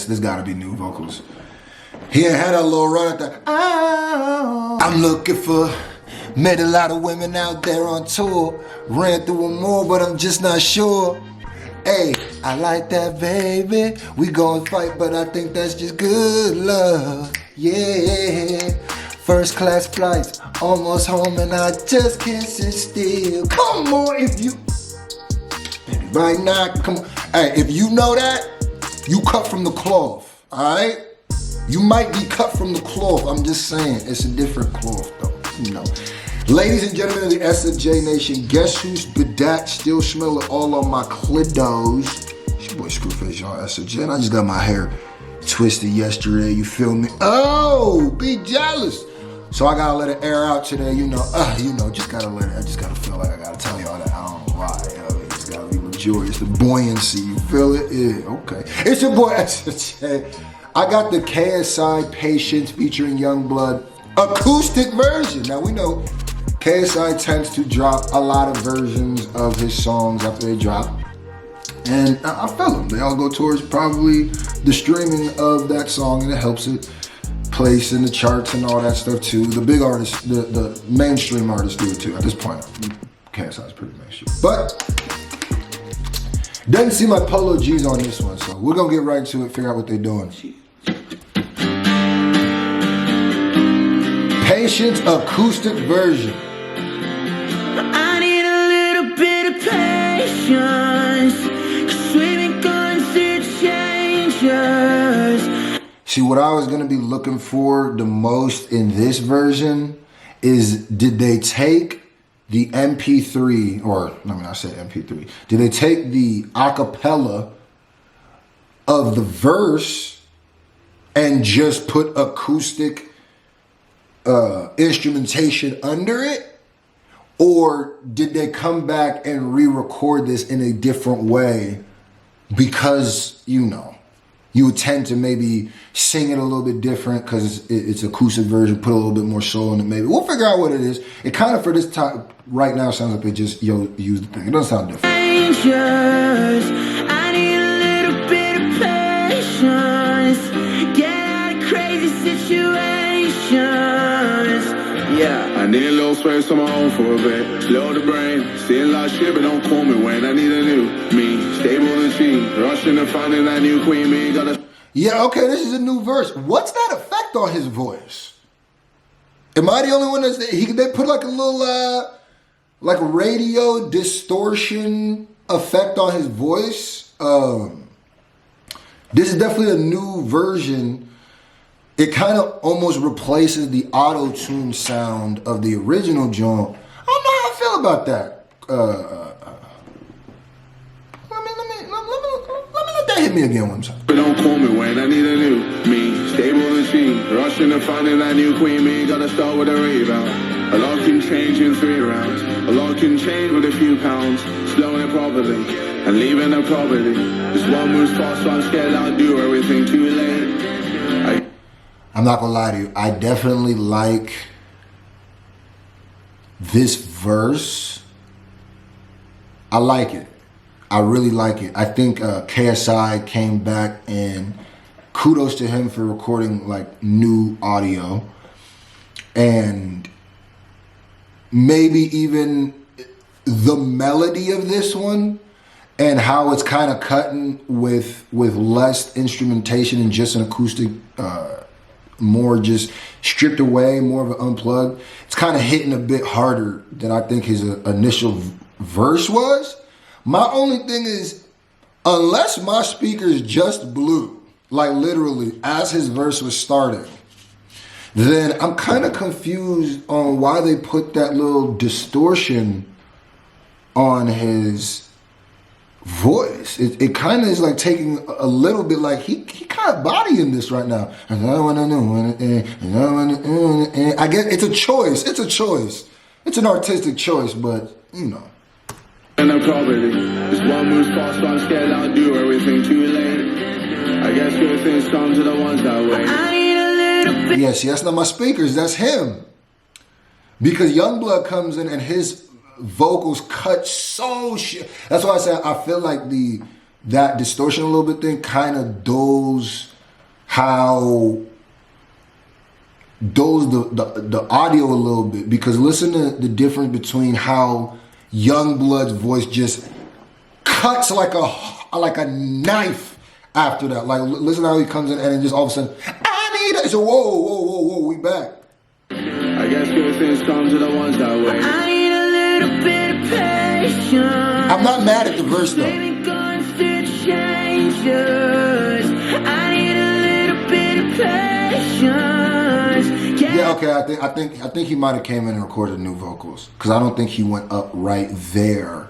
this gotta be new vocals. He ain't had a little run at that. Oh. I'm looking for, met a lot of women out there on tour. Ran through them all, but I'm just not sure. Hey, I like that, baby. We gon' fight, but I think that's just good love. Yeah. First class flights, almost home, and I just can't sit still. Come on, if you, baby, right now, come on. Hey, if you know that, you cut from the cloth, all right? You might be cut from the cloth. I'm just saying, it's a different cloth, though, you know. Ladies and gentlemen of the SJ Nation, guess who's bedacked, still smelling all on my clitos? It's your boy Screwface, y'all, SJ, and I just got my hair twisted yesterday, you feel me? Oh, be jealous. So I gotta let it air out today, you know, just gotta let it, I just gotta feel like I gotta tell y'all that I don't know why, I mean, it's gotta be luxurious, the buoyancy, you feel it? Yeah, okay. It's your boy SJ. I got the KSI Patience featuring Yungblud acoustic version. Now we know KSI tends to drop a lot of versions of his songs after they drop. And I feel them. They all go towards probably the streaming of that song, and it helps it place in the charts and all that stuff too. The big artists, the mainstream artists do it too. At this point, KSI is pretty mainstream. But doesn't see my Polo G's on this one, so we're gonna get right to it, figure out what they're doing. Patience acoustic version. I need a little bit of patience, 'cause we've been going through changes. See, what I was gonna be looking for the most in this version is, did they take the MP3, or let me not say MP3, did they take the acapella of the verse and just put acoustic instrumentation under it? Or did they come back and re-record this in a different way because, you know, you would tend to maybe sing it a little bit different because it's acoustic version, put a little bit more soul in it maybe. We'll figure out what it is. It kind of, for this time, right now, sounds like they just use the thing. It doesn't sound different. Strangers, I need a little bit of patience, get out of crazy situations. Yeah. I need a little space on my own for a bit. Slow the brain, seeing a lot of shit, but don't call me when I need a new me. Stable and cheap, rushing to finding that new queen. Me gotta. Yeah, okay, this is a new verse. What's that effect on his voice? Am I the only one that's they put like a little like radio distortion effect on his voice? This is definitely a new version. It kind of almost replaces the auto-tune sound of the original joint. I don't know how I feel about that. Let me let that hit me again one time. But don't call me when I need a new me. Stable and cheap, rushing to finding that new queen. Me gotta start with a rebound. A lot can change in 3 rounds. A lot can change with a few pounds. Slowing it properly and leaving the property. This one moves fast, so I'm scared I'll do everything too late. I'm not gonna lie to you, I definitely like this verse. I like it. I really like it. I think KSI came back, and kudos to him for recording like new audio. And maybe even the melody of this one and how it's kind of cutting with less instrumentation and just an acoustic, more just stripped away, more of an unplugged. It's kind of hitting a bit harder than I think his initial verse was. My only thing is, unless my speakers just blew, like literally as his verse was starting, then I'm kind of confused on why they put that little distortion on his voice. It kind of is like taking a little bit, like he kind of bodying this right now. I guess it's a choice. It's a choice. It's an artistic choice, but you know. And the property. This one moves fast, so I'm scared I'll do everything too late. I guess good things come to the ones that wait. I need a little bit. Yeah, see, that's not my speakers. That's him. Because Yungblud comes in and his vocals cut so shit. That's why I said I feel like the that distortion a little bit thing kind of dulls the audio a little bit, because listen to the difference between how Yungblud's voice just cuts like a knife after that. Like, listen how he comes in and then just all of a sudden, I need it. So whoa, we back. I guess good things come to the ones that wait. I need a little bit of patience. I'm not mad at the verse though. Baby, going through changes. I need a little bit of patience. Yeah, okay. I think he might have came in and recorded new vocals, because I don't think he went up right there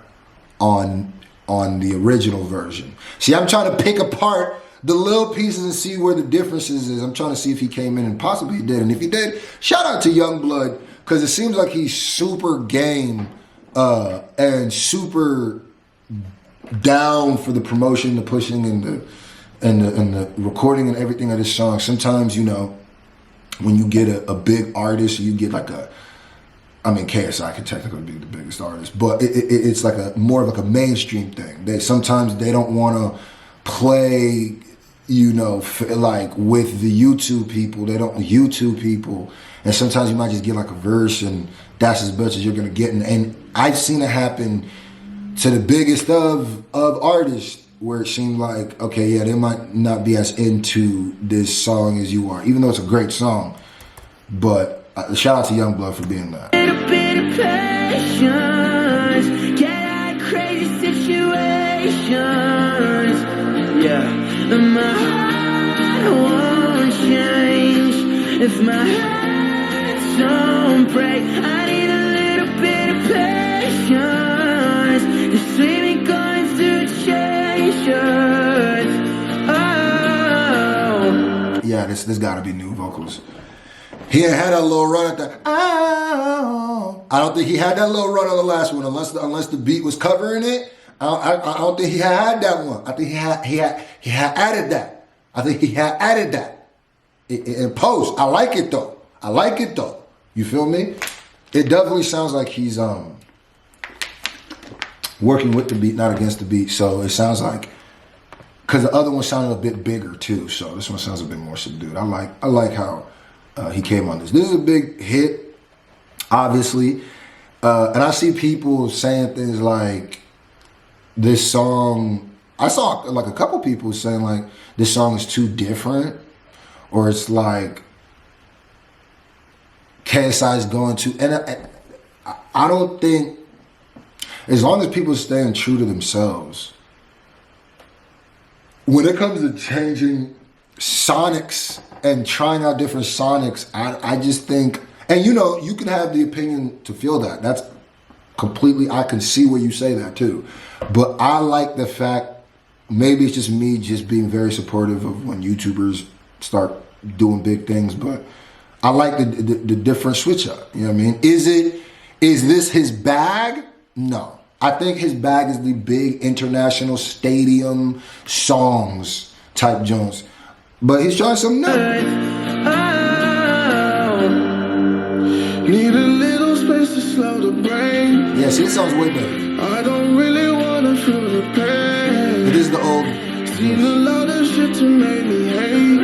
on the original version. See, I'm trying to pick apart the little pieces and see where the differences is. I'm trying to see if he came in, and possibly he did. And if he did, shout out to Yungblud, because it seems like he's super game and super down for the promotion, the pushing, and the recording and everything of this song. Sometimes, you know, when you get a big artist, you get like KSI could technically be the biggest artist, but it's like more of like a mainstream thing. Sometimes they don't want to play, you know, like with the YouTube people. They don't YouTube people, and sometimes you might just get like a verse, and that's as much as you're gonna get. And I've seen it happen to the biggest of artists, where it seemed like, okay, yeah, they might not be as into this song as you are, even though it's a great song. But shout out to Yungblud for being that. A little bit of patience. Get out of crazy situations. Yeah. And my heart won't change if my heart don't break. I need a little bit of patience. Just leave me going through changes. Oh. Yeah, this gotta be new vocals. He ain't had that little run at the I don't think he had that little run on the last one, unless the beat was covering it. I don't think he had that one. I think he had added that. I think he had added that in post. I like it though. You feel me? It definitely sounds like he's working with the beat, not against the beat. So it sounds like, because the other one sounded a bit bigger too. So this one sounds a bit more subdued. I like how he came on this. This is a big hit, obviously. And I see people saying things like, this song, I saw like a couple people saying like, this song is too different, or it's like KSI is going to, and I don't think, as long as people are staying true to themselves, when it comes to changing sonics and trying out different sonics, I just think, and you know, you can have the opinion to feel that. That's completely, I can see where you say that too. But I like the fact, maybe it's just me just being very supportive of when YouTubers start doing big things, but I like the different switch up. You know what I mean? Is this his bag? No. I think his bag is the big international stadium songs type Jones. But he's trying something new. Need a little space to slow the brain. Yeah, see, it sounds way better. I don't really wanna feel the pain. It is the old. Seen a lot of shit to make me hate.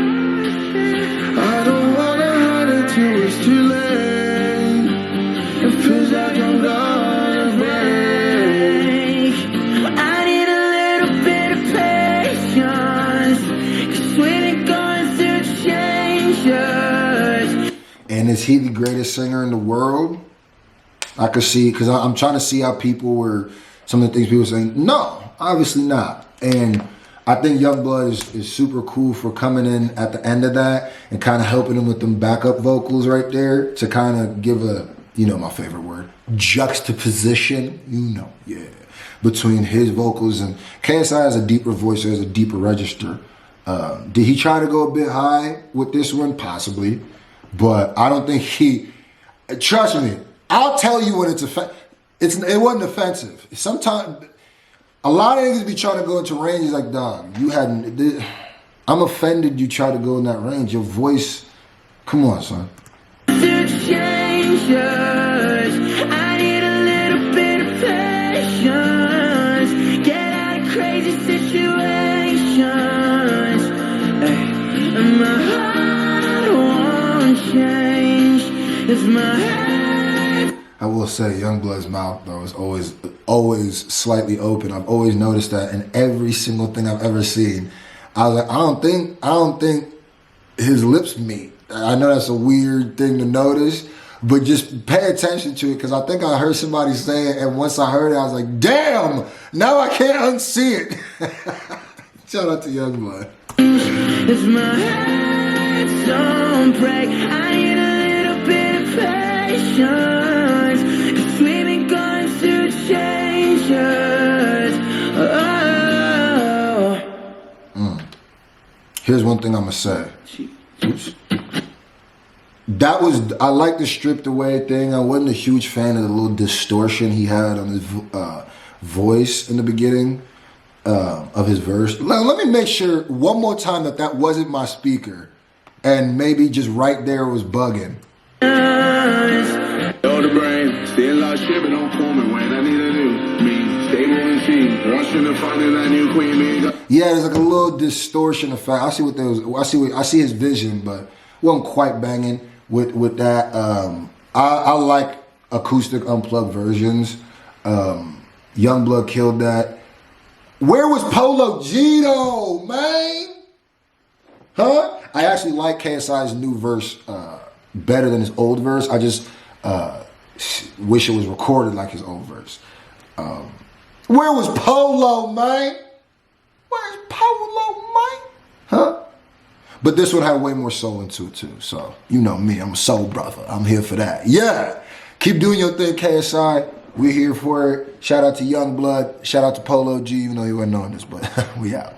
I don't wanna hide it till it's too late. It feels like I'm gonna break. I need a little bit of patience, 'cause we've been going through changes. And is he the greatest singer in the world? I could see, because I'm trying to see how people were, some of the things people were saying, no, obviously not. And I think Yungblud is super cool for coming in at the end of that and kind of helping him with them backup vocals right there to kind of give a, you know, my favorite word, juxtaposition, you know, yeah, between his vocals. And KSI has a deeper voice, has a deeper register. Did he try to go a bit high with this one? Possibly. But I don't think trust me, I'll tell you when it's offensive. It wasn't offensive. Sometimes, a lot of niggas be trying to go into ranges like, dog, I'm offended you try to go in that range. Your voice, come on, son. Through changes, I need a little bit of patience. Get out of crazy situations. I will say Yungblud's mouth though is always slightly open. I've always noticed that in every single thing I've ever seen. I was like, I don't think his lips meet. I know that's a weird thing to notice, but just pay attention to it because I think I heard somebody say it, and once I heard it, I was like, damn, now I can't unsee it. Shout out to Yungblud. If my heart's on break, I need a little bit of patience, 'cause we've been going through changes. Oh. Here's one thing I'm gonna say. Oops. I like the stripped away thing. I wasn't a huge fan of the little distortion he had on his voice in the beginning of his verse. Let me make sure one more time that wasn't my speaker, and maybe just right there was bugging. Know the brain, still lost shit, but don't call me when I need a new me. Stable and she, rushing to finding that new queen me. Yeah, there's like a little distortion effect. I see what there was. I see his vision, but wasn't quite banging with that. I like acoustic unplugged versions. Yungblud killed that. Where was Polo G though, man? Huh? I actually like KSI's new verse better than his old verse. I just wish it was recorded like his old verse. Where was Polo, man? Where's Polo, man? Huh? But this one had way more soul into it too. So, you know me, I'm a soul brother. I'm here for that. Yeah. Keep doing your thing, KSI. We're here for it. Shout out to Yungblud. Shout out to Polo G, even though he wasn't on this, but we out.